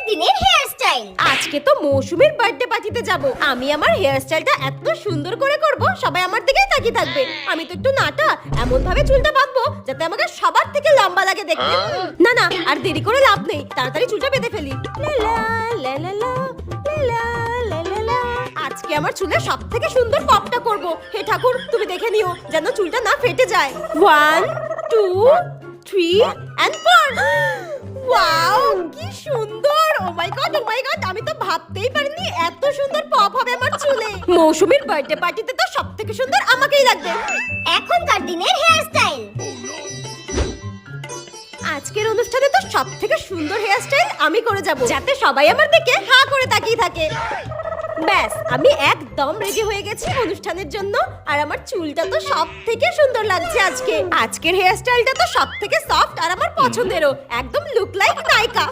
দিনের hair style. আজকে তো মৌসুমীর বার্থডে পার্টিতে যাব। আমি আমার হেয়ার স্টাইলটা এত সুন্দর করে করব, সবাই আমার দিকেই তাকিয়ে থাকবে। আমি তো একটু নাটা, এমন ভাবে চুলটা বাঁধবো যাতে আমাকে সবার থেকে লম্বা লাগে দেখতে। না না, আর দেরি করে লাভ নেই, তাড়াতাড়ি চুলটা বেঁধে ফেলি। লা লা লা লা লা লা লা লা লা। আজকে আমার চুলে সব থেকে সুন্দর পপটা করব। হে ঠাকুর, তুমি দেখে নিও যেন চুলটা না ফেটে যায়। 1 2 3 and 4। ওয়াও, কি সুন্দর! ও মাই গড, ও মাই গড, আমি তো ভাবতেই পারিনি এত সুন্দর পপ হবে আমার চুলে। মৌসুমীর বার্থডে পার্টিতে তো সবথেকে সুন্দর আমাকেই লাগবে। এখনকার দিনের হেয়ার স্টাইল। আজকের অনুষ্ঠানে তো সবথেকে সুন্দর হেয়ার স্টাইল আমি করে যাব, যাতে সবাই আমার দিকে হা করে তাকিয়ে থাকে। ব্যাস, আমি একদম রেডি হয়ে গেছি অনুষ্ঠানের জন্য। আর আমার চুলটা তো সবথেকে সুন্দর লাগছে আজকে। আজকের হেয়ার স্টাইলটা তো সবথেকে সফট আর আমার পছন্দেরও, একদম লুক লাইক নায়িকা।